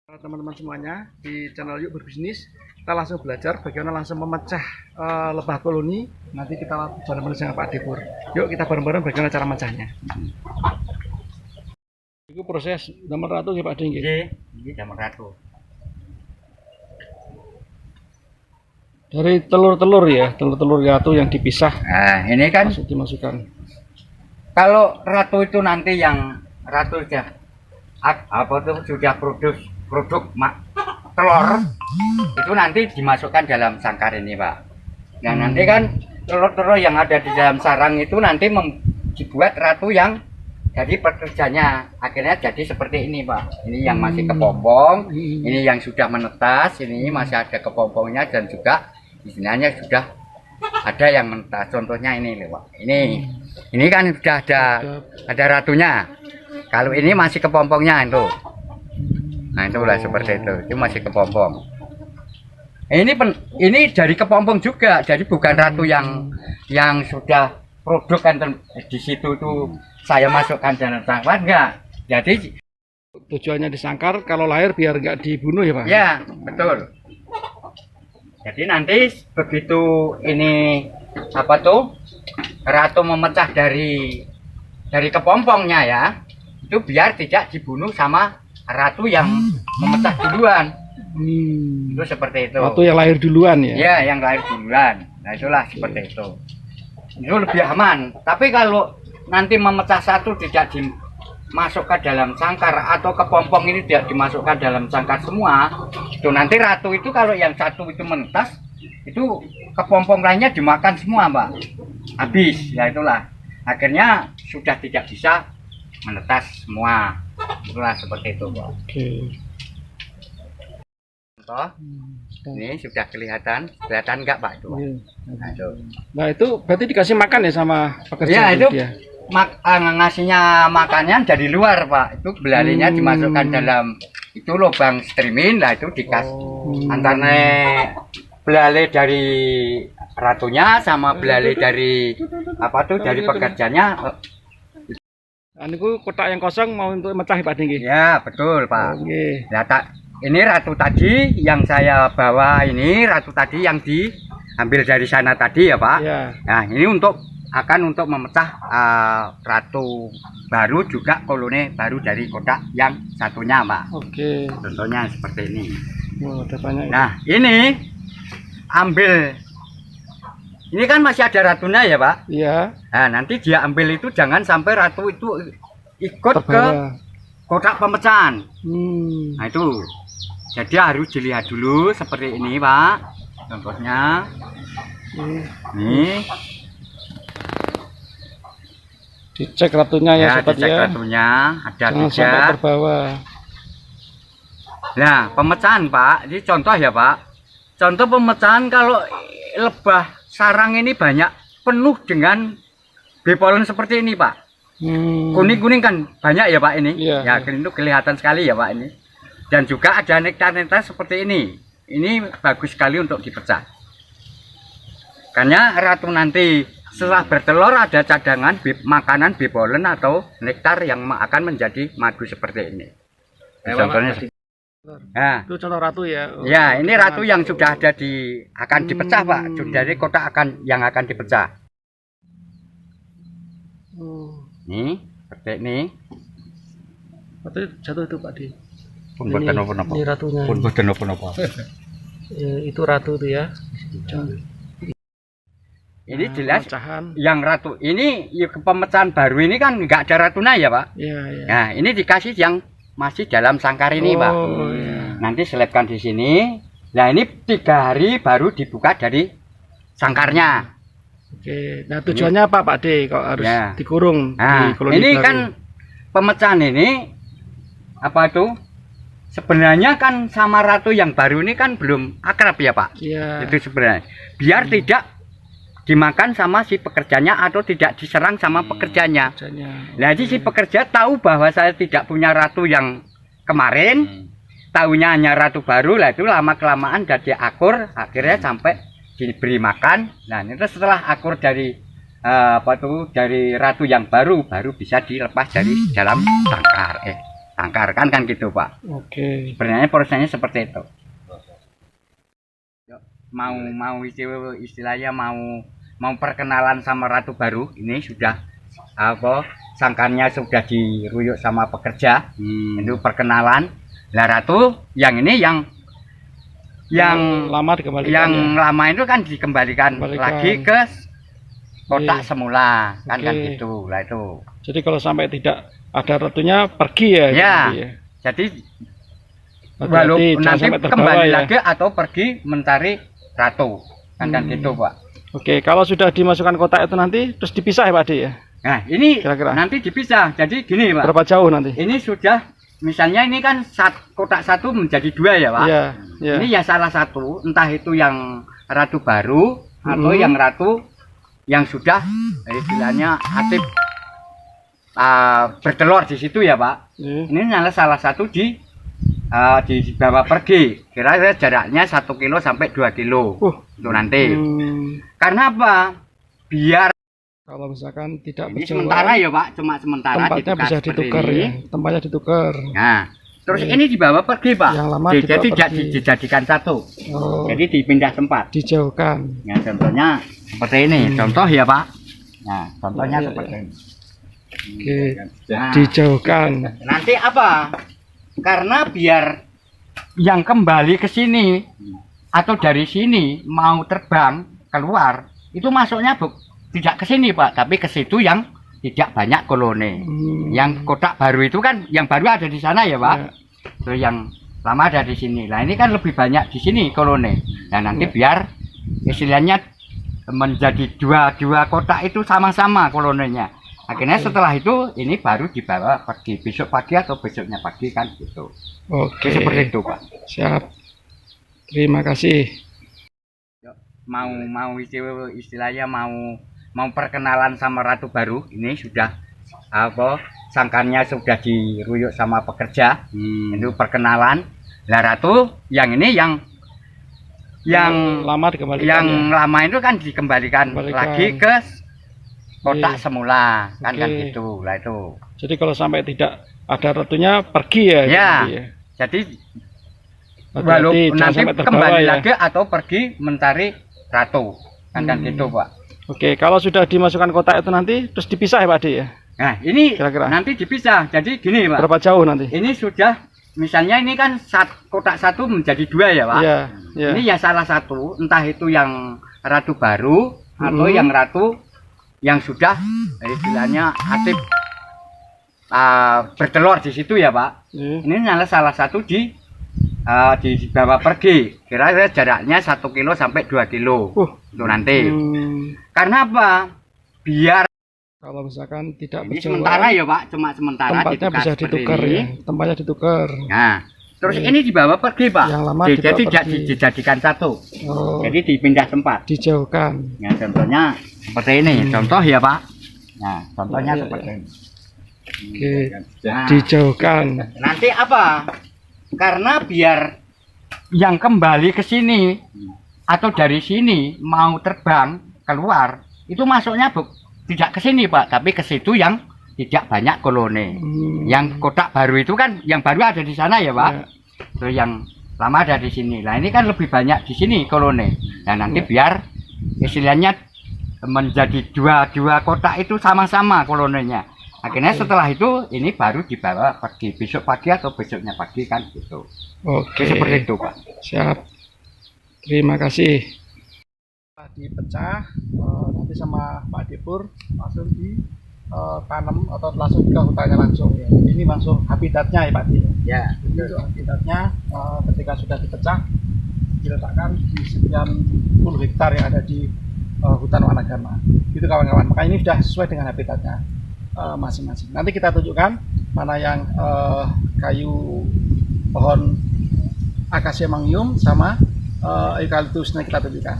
Teman-teman semuanya di channel Yuk Berbisnis, kita langsung belajar bagaimana langsung memecah lebah koloni. Nanti kita bareng-bareng dengan Pak Depur. Yuk kita bareng-bareng bagaimana cara mecahnya. Itu proses nomor ratu ya Pak Dengki. Ini nomor ratu. Dari telur-telur ya, telur-telur ratu yang dipisah. Nah, ini kan Dimasukkan. kalau ratu itu nanti yang ratu sudah produk telur itu nanti dimasukkan dalam sangkar ini, Pak. Nah, nanti kan telur-telur yang ada di dalam sarang itu nanti dibuat ratu yang jadi pekerjanya akhirnya jadi seperti ini, Pak. Ini yang masih kepompong, ini yang sudah menetas, ini masih ada kepompongnya dan juga istilahnya sudah ada yang menetas. Contohnya ini, Pak. Ini kan sudah ada ratunya. Kalau ini masih kepompongnya itu. Nah, itulah seperti itu masih kepompong. Ini dari kepompong juga, jadi bukan ratu yang sudah produk kan di situ tuh saya masukkan dalam sangkar enggak. Jadi Tujuannya disangkar kalau lahir biar nggak dibunuh ya Pak? ya, betul. Jadi nanti begitu ini ratu memecah dari kepompongnya ya, itu biar tidak dibunuh sama ratu yang memecah duluan. Itu seperti itu. Ratu yang lahir duluan ya? Ya, yang lahir duluan. Nah, itulah seperti itu. Itu lebih aman. Tapi kalau nanti memecah satu tidak dimasukkan dalam sangkar atau kepompong ini tidak dimasukkan dalam sangkar semua, itu nanti ratu itu kalau yang satu itu menetas, itu kepompong lainnya dimakan semua, Pak. Habis. Ya itulah. Akhirnya sudah tidak bisa menetas semua. Itulah seperti itu, Pak. Oke. Contoh, ini sudah kelihatan nggak, Pak? Itu. Nah itu berarti dikasih makan ya sama pekerja? Ya itu dia? ngasihnya makannya dari luar, Pak. Itu belalinya dimasukkan dalam itu lubang streaming, lah itu dikasih antara belalai dari ratunya sama belalai dari dari pekerjanya. Ini kotak yang kosong mau untuk mecah Pak Dengki? Ya betul, Pak. Oke. Nah, ini ratu tadi yang saya bawa, ini ratu tadi yang diambil dari sana tadi ya, Pak. Ya. Nah, ini untuk memecah ratu baru juga koloni baru dari kotak yang satunya, Pak. Oke. Contohnya seperti ini. Oh, ada banyak. Nah, ini ambil. Ini kan masih ada ratunya ya, Pak. Iya. Nah, nanti dia ambil itu jangan sampai ratu itu ikut Terbawa. ke kotak pemecahan. Nah, itu. Jadi harus dilihat dulu seperti ini, Pak. Contohnya. Nih. Dicek ratunya ya, sobat dicek ya. ratunya ada Jangan sampai terbawa. Nah, pemecahan, Pak. Ini contoh ya, Pak. Contoh pemecahan kalau lebah sarang ini banyak penuh dengan bepolen seperti ini, Pak. Kuning-kuning kan banyak ya, Pak, ini. Iya, ya, itu kelihatan sekali ya, Pak, ini. Dan juga ada nektar-nektar seperti ini. Ini bagus sekali untuk dipecah. Karena ratu nanti setelah bertelur ada cadangan makanan bepolen atau nektar yang akan menjadi madu seperti ini. Contohnya. Nah, itu contoh ratu ya. Ya, ini ratu yang sudah ada akan dipecah, Pak. Dari kotak yang akan dipecah. Nih, seperti ini. Ratu jatuh itu Pak Di. Pun boten napa-napa. Ini ratunya. Pun boten napa-napa. Itu ratu itu ya. Ini jelas pemecahan. yang ratu ini pemecahan baru ini kan nggak ada ratunya ya, Pak. Iya, iya. Nah, ini dikasih yang masih dalam sangkar ini, Pak. Iya. Nanti selipkan di sini. Nah, ini 3 hari baru dibuka dari sangkarnya. Oke. Nah, tujuannya apa Pak D? Kok harus dikurung Nah, di koloni ini baru? kan pemecahan ini sebenarnya kan sama ratu yang baru ini kan belum akrab ya, Pak. Iya. Itu sebenarnya. Biar tidak dimakan sama si pekerjanya atau tidak diserang sama pekerjanya. Nah, si pekerja tahu bahwa saya tidak punya ratu yang kemarin, tahunya hanya ratu baru, lah itu lama-kelamaan jadi akur, akhirnya sampai diberi makan. Nah, itu setelah akur dari dari ratu yang baru bisa dilepas dari dalam sangkar. sangkar kan gitu Pak. Oke. Sebenarnya prosesnya seperti itu. Mau istilahnya mau perkenalan sama ratu baru, ini sudah apa, sangkarnya sudah diruyuk sama pekerja. Itu perkenalan. Lah ratu yang ini yang lama dikembalikan, yang lama itu kan dikembalikan lagi ke kotak semula kan gitu lah itu. Jadi kalau sampai tidak ada ratunya pergi ya. Jadi walaupun nanti kembali lagi atau pergi mencari ratu kan gitu Pak. Oke, kalau sudah dimasukkan kotak itu nanti terus dipisah ya Pak Ade ya. Nah ini kira-kira nanti dipisah. Jadi gini Pak. Berapa jauh nanti? Ini sudah misalnya ini kan kotak satu menjadi dua ya Pak. Iya. Ini ya salah satu, entah itu yang ratu baru atau yang ratu yang sudah istilahnya aktif bertelur di situ ya Pak. Ini salah satu dibawa pergi. Kira-kira jaraknya 1 kilo sampai 2 kilo untuk nanti. Karena apa? Biar kalau misalkan tidak ini sementara ya Pak, cuma sementara tempatnya bisa ditukar ya, tempatnya ditukar. Nah, terus ini dibawa pergi Pak. Yang lama jadi tidak dijadikan satu. Jadi dipindah tempat. Dijauhkan. Nah, contohnya seperti ini. Contoh ya Pak. Nah, contohnya seperti ini. Oke. Nah, dijauhkan. Nanti apa? Karena biar yang kembali ke sini atau dari sini mau terbang keluar itu masuknya tidak ke sini Pak, tapi ke situ yang tidak banyak koloni. Yang kotak baru itu kan yang baru ada di sana ya Pak. Terus yang lama ada di sini. Nah ini kan lebih banyak di sini koloni. Nah nanti biar istilahnya menjadi dua kotak itu sama-sama koloninya. Akhirnya setelah itu ini baru dibawa pergi besok pagi atau besoknya pagi kan gitu. Oke. Seperti itu Pak. Siap. Terima kasih. Mau istilahnya mau perkenalan sama ratu baru, ini sudah apa, sangkarnya sudah diruyuk sama pekerja. Itu perkenalan. Lah ratu yang ini yang lama dikembalikan. Yang lama itu kan dikembalikan lagi ke kotak semula kan gitu lah itu. Jadi kalau sampai tidak ada ratunya pergi ya. Jadi walaupun nanti kembali lagi atau pergi mencari ratu kan gitu Pak. Oke, kalau sudah dimasukkan kotak itu nanti terus dipisah ya Pak Ade ya. Nah ini kira-kira nanti dipisah. Jadi gini Pak. Berapa jauh nanti? Ini sudah misalnya ini kan kotak satu menjadi dua ya Pak. Ini ya salah satu, entah itu yang ratu baru atau yang ratu yang sudah istilahnya aktif bertelur di situ ya Pak. Ini salah satu dibawa pergi. Kira-kira jaraknya 1 kilo sampai 2 kilo untuk nanti. Karena apa? Biar kalau misalkan tidak ini sementara ya Pak, cuma sementara. Tempatnya bisa ditukar ya. Tempatnya ditukar. Nah, terus ini dibawa pergi Pak. Yang lama jadi tidak dijadikan satu. Jadi dipindah tempat. Dijauhkan. Ya contohnya seperti ini. Contoh ya Pak. Nah, contohnya seperti ini. Oke. Dijauhkan. Nanti apa? Karena biar yang kembali ke sini atau dari sini mau terbang keluar itu masuknya tidak ke sini Pak, tapi ke situ yang tidak banyak koloni. Yang kotak baru itu kan yang baru ada di sana ya Pak. Terus yang lama ada di sini. Nah ini kan lebih banyak di sini koloni. Nah nanti biar istilahnya menjadi dua kotak itu sama-sama koloninya. Akhirnya setelah itu ini baru dibawa pergi besok pagi atau besoknya pagi kan gitu. Oke. Seperti itu Pak. Siap. Terima kasih. Dipecah nanti sama Pak Depur langsung ditanam atau langsung ke hutannya langsung ya. Ini langsung habitatnya ya Pak Di. Ya. Itu habitatnya ketika sudah dipecah diletakkan di sekian puluh hektar yang ada di hutan Wanagama. Itu kawan-kawan. Maka ini sudah sesuai dengan habitatnya masing-masing. Nanti kita tunjukkan mana yang kayu pohon akasia mangium sama eukaliptusnya kita tunjukkan.